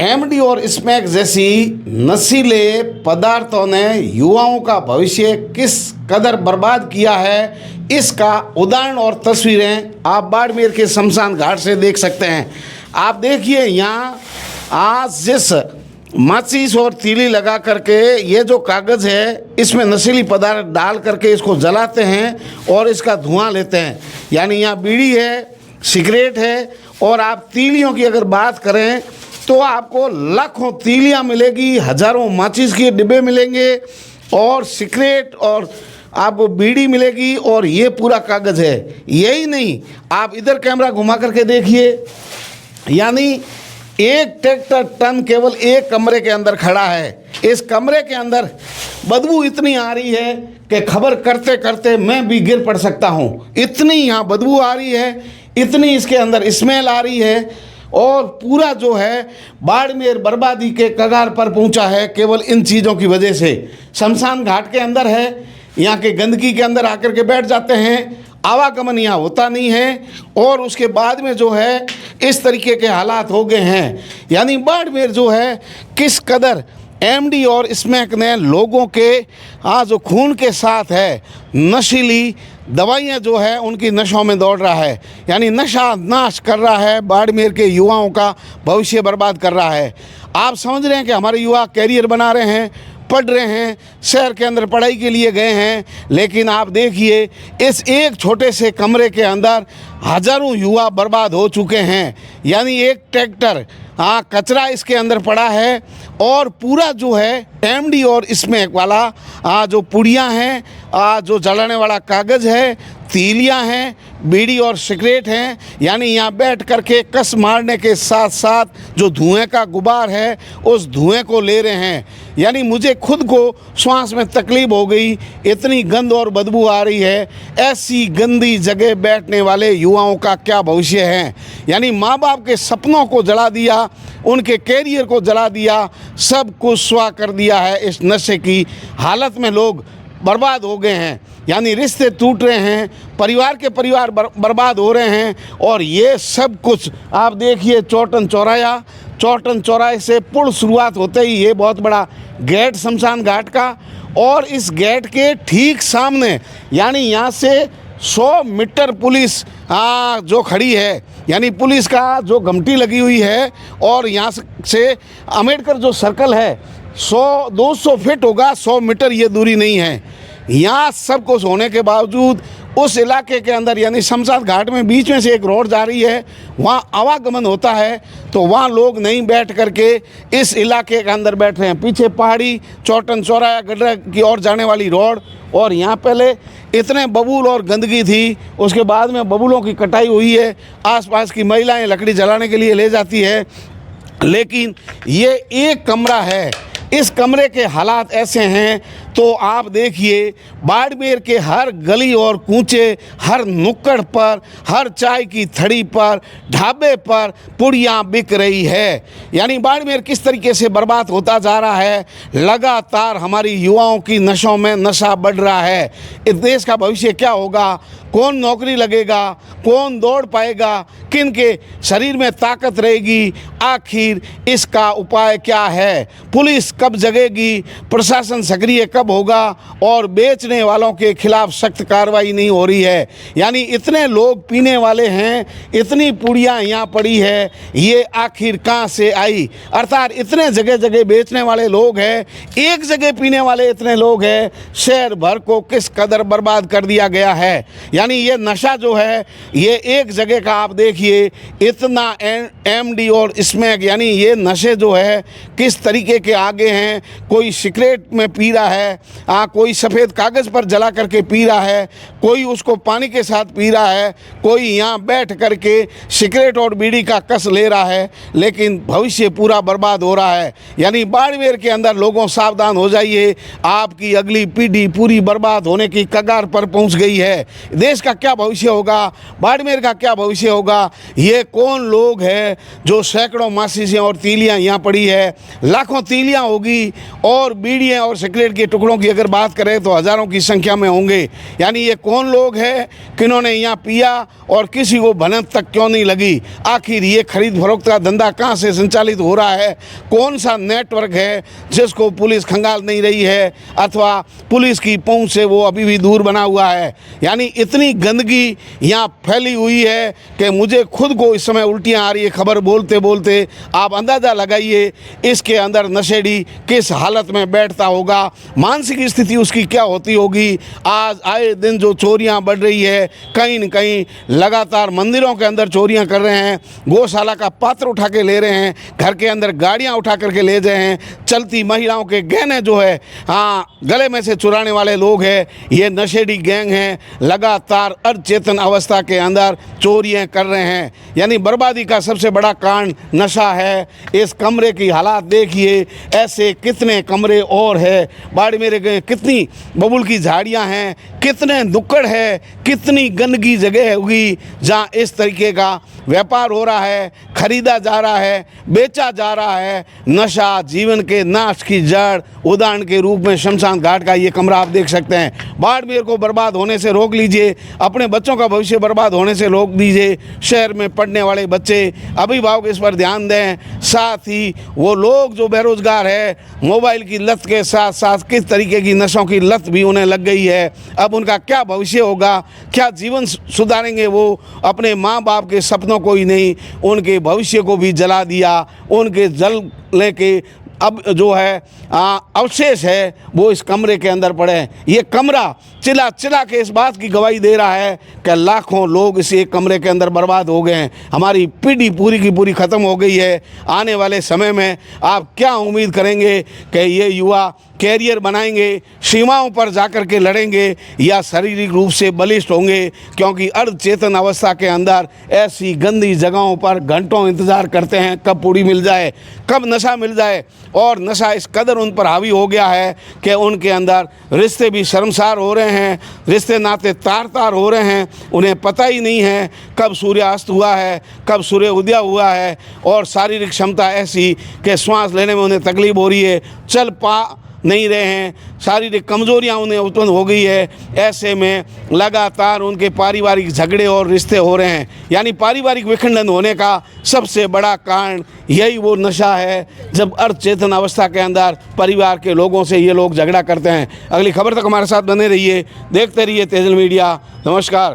MD और smack जैसी नशीले पदार्थों ने युवाओं का भविष्य किस कदर बर्बाद किया है, इसका उदाहरण और तस्वीरें आप बाड़मेर के शमशान घाट से देख सकते हैं। आप देखिए यहाँ आज जिस माचिस और तीली लगा करके ये जो कागज़ है इसमें नशीली पदार्थ डाल करके इसको जलाते हैं और इसका धुआं लेते हैं। यानी यहाँ बीड़ी है, सिगरेट है, और आप तीलियों की अगर बात करें तो आपको लाखों तीलियाँ मिलेगी, हज़ारों माचिस के डिब्बे मिलेंगे और सिगरेट और आपको बीड़ी मिलेगी, और ये पूरा कागज़ है। यही नहीं, आप इधर कैमरा घुमा करके देखिए, यानी एक ट्रैक्टर टन केवल एक कमरे के अंदर खड़ा है। इस कमरे के अंदर बदबू इतनी आ रही है कि खबर करते करते मैं भी गिर पड़ सकता हूँ। इतनी यहाँ बदबू आ रही है, इतनी इसके अंदर स्मेल आ रही है, और पूरा जो है बाड़मेर बर्बादी के कगार पर पहुंचा है केवल इन चीज़ों की वजह से। शमशान घाट के अंदर है, यहाँ के गंदगी के अंदर आकर के बैठ जाते हैं, आवागमन यहाँ होता नहीं है, और उसके बाद में जो है इस तरीके के हालात हो गए हैं। यानी बाड़मेर जो है किस कदर एमडी और स्मैक ने लोगों के जो खून के साथ है नशीली दवाइयाँ जो है उनकी नशों में दौड़ रहा है। यानी नशा नाश कर रहा है, बाड़मेर के युवाओं का भविष्य बर्बाद कर रहा है। आप समझ रहे हैं कि हमारे युवा कैरियर बना रहे हैं, पढ़ रहे हैं, शहर के अंदर पढ़ाई के लिए गए हैं, लेकिन आप देखिए इस एक छोटे से कमरे के अंदर हज़ारों युवा बर्बाद हो चुके हैं। यानी एक ट्रैक्टर कचरा इसके अंदर पड़ा है, और पूरा जो है एमडी और स्मैक वाला जो पुड़ियाँ हैं, जो जलाने वाला कागज़ है, तीलियाँ हैं, बीड़ी और सिगरेट हैं। यानी यहाँ बैठ करके कस मारने के साथ साथ जो धुएं का गुबार है उस धुएं को ले रहे हैं। यानी मुझे खुद को श्वास में तकलीफ़ हो गई, इतनी गंद और बदबू आ रही है। ऐसी गंदी जगह बैठने वाले युवाओं का क्या भविष्य है। यानी माँ बाप के सपनों को जला दिया, उनके कैरियर को जला दिया, सब कुछ स्वाह कर दिया है। इस नशे की हालत में लोग बर्बाद हो गए हैं। यानी रिश्ते टूट रहे हैं, परिवार के परिवार बर्बाद हो रहे हैं, और ये सब कुछ आप देखिए चौटन चौराहे से पुल शुरुआत होते ही ये बहुत बड़ा गेट शमशान घाट का, और इस गेट के ठीक सामने यानी यहाँ से 100 मीटर पुलिस जो खड़ी है, यानी पुलिस का जो घंटी लगी हुई है, और यहाँ से अम्बेडकर जो सर्कल है 100-200 फीट होगा, 100 मीटर ये दूरी नहीं है। यहाँ सब कुछ होने के बावजूद उस इलाके के अंदर यानी शमशान घाट में बीच में से एक रोड जा रही है, वहाँ आवागमन होता है, तो वहाँ लोग नहीं बैठ करके इस इलाके के अंदर बैठ रहे हैं। पीछे पहाड़ी, चौटन चौराहा गडरा की ओर जाने वाली रोड, और यहाँ पहले इतने बबूल और गंदगी थी, उसके बाद में बबूलों की कटाई हुई है, आसपास की महिलाएं लकड़ी जलाने के लिए ले जाती है। लेकिन ये एक कमरा है, इस कमरे के हालात ऐसे हैं तो आप देखिए बाड़मेर के हर गली और कूचे, हर नुक्कड़ पर, हर चाय की थड़ी पर, ढाबे पर पुड़ियाँ बिक रही है। यानी बाड़मेर किस तरीके से बर्बाद होता जा रहा है। लगातार हमारी युवाओं की नशों में नशा बढ़ रहा है। इस देश का भविष्य क्या होगा, कौन नौकरी लगेगा, कौन दौड़ पाएगा, किन के शरीर में ताकत रहेगी, आखिर इसका उपाय क्या है। पुलिस कब जगेगी, प्रशासन सक्रिय कब होगा, और बेचने वालों के खिलाफ सख्त कार्रवाई नहीं हो रही है। यानी इतने लोग पीने वाले हैं, इतनी पुड़ियाँ यहाँ पड़ी है, ये आखिर कहाँ से आई। अर्थात इतने जगह जगह बेचने वाले लोग हैं, एक जगह पीने वाले इतने लोग हैं, शहर भर को किस कदर बर्बाद कर दिया गया है। यानी ये नशा जो है ये एक जगह का आप देखिए, इतना एमडी और स्मैक, यानी ये नशे जो है किस तरीके के आगे हैं। कोई सिगरेट में पी रहा है, कोई सफ़ेद कागज़ पर जला करके पी रहा है, कोई उसको पानी के साथ पी रहा है, कोई यहाँ बैठ करके सिगरेट और बीड़ी का कस ले रहा है, लेकिन भविष्य पूरा बर्बाद हो रहा है। यानी बाड़मेर के अंदर लोगों सावधान हो जाइए, आपकी अगली पीढ़ी पूरी बर्बाद होने की कगार पर पहुँच गई है। देश का क्या भविष्य होगा, बाड़मेर का क्या भविष्य होगा। ये कौन लोग हैं जो सैकड़ों माचिसें और तीलियाँ यहाँ पड़ी है, लाखों तीलियाँ होगी और बीड़ियाँ और सिगरेट के टुकड़े टुकड़ों की अगर बात करें तो हज़ारों की संख्या में होंगे। यानी ये कौन लोग हैं किन्होंने यहाँ पिया और किसी को भनक तक क्यों नहीं लगी? आखिर ये खरीद फरोख्त का धंधा कहाँ से संचालित हो रहा है? कौन सा नेटवर्क है जिसको पुलिस खंगाल नहीं रही है अथवा पुलिस की पहुँच से वो अभी भी दूर बना हुआ है? यानी इतनी गंदगी यहाँ फैली हुई है कि मुझे खुद को इस समय उल्टियाँ आ रही है खबर बोलते बोलते। आप अंदाज़ा लगाइए इसके अंदर नशेड़ी किस हालत में बैठता होगा, मानसिक स्थिति उसकी क्या होती होगी। आज आए दिन जो चोरियां बढ़ रही है, कहीं न कहीं लगातार मंदिरों के अंदर चोरियां कर रहे हैं, गौशाला का पात्र उठा के ले रहे हैं, घर के अंदर गाड़ियां उठा करके ले रहे हैं, चलती महिलाओं के गहने जो है गले में से चुराने वाले लोग हैं, ये नशेड़ी गैंग हैं, लगातार अचेतन अवस्था के अंदर चोरियां कर रहे हैं। यानी बर्बादी का सबसे बड़ा कारण नशा है। इस कमरे की हालात देखिए, ऐसे कितने कमरे और है बाड़मेर के, कितनी बबुल की झाड़ियां हैं, कितने दुक्कड़ है, कितनी गंदगी जगह होगी जहां इस तरीके का व्यापार हो रहा है, खरीदा जा रहा है, बेचा जा रहा है। नशा जीवन के नाश की जड़, उदाहरण के रूप में शमशान घाट का ये कमरा आप देख सकते हैं। बाड़मेर को बर्बाद होने से रोक लीजिए, अपने बच्चों का भविष्य बर्बाद होने से रोक दीजिए। शहर में पढ़ने वाले बच्चे, अभिभावक इस पर ध्यान दें। साथ ही वो लोग जो बेरोजगार है, मोबाइल की लत के साथ साथ किस तरीके की नशों की लत भी उन्हें लग गई है। अब उनका क्या भविष्य होगा, क्या जीवन सुधारेंगे वो? अपने माँ बाप के सपनों को ही नहीं, उनके भविष्य को भी जला दिया। उनके जलने के अब जो है अवशेष है वो इस कमरे के अंदर पड़े हैं। ये कमरा चिल्ला चिल्ला के इस बात की गवाही दे रहा है कि लाखों लोग इस एक कमरे के अंदर बर्बाद हो गए हैं। हमारी पीढ़ी पूरी की पूरी ख़त्म हो गई है। आने वाले समय में आप क्या उम्मीद करेंगे कि ये युवा कैरियर बनाएंगे, सीमाओं पर जाकर के लड़ेंगे या शारीरिक रूप से बलिष्ठ होंगे? क्योंकि अर्धचेतन अवस्था के अंदर ऐसी गंदी जगहों पर घंटों इंतज़ार करते हैं कब पूड़ी मिल जाए, कब नशा मिल जाए। और नशा इस कदर उन पर हावी हो गया है कि उनके अंदर रिश्ते भी शर्मसार हो रहे हैं, रिश्ते नाते तार तार हो रहे हैं। उन्हें पता ही नहीं है कब सूर्यास्त हुआ है, कब सूर्य उदय हुआ है। और शारीरिक क्षमता ऐसी कि श्वास लेने में उन्हें तकलीफ हो रही है, चल पा नहीं रहे हैं, शारीरिक कमजोरियां उन्हें उत्पन्न हो गई है। ऐसे में लगातार उनके पारिवारिक झगड़े और रिश्ते हो रहे हैं। यानी पारिवारिक विखंडन होने का सबसे बड़ा कारण यही वो नशा है, जब अर्धचेतन अवस्था के अंदर परिवार के लोगों से ये लोग झगड़ा करते हैं। अगली खबर तक हमारे साथ बने रहिए, देखते रहिए तेजल मीडिया। नमस्कार।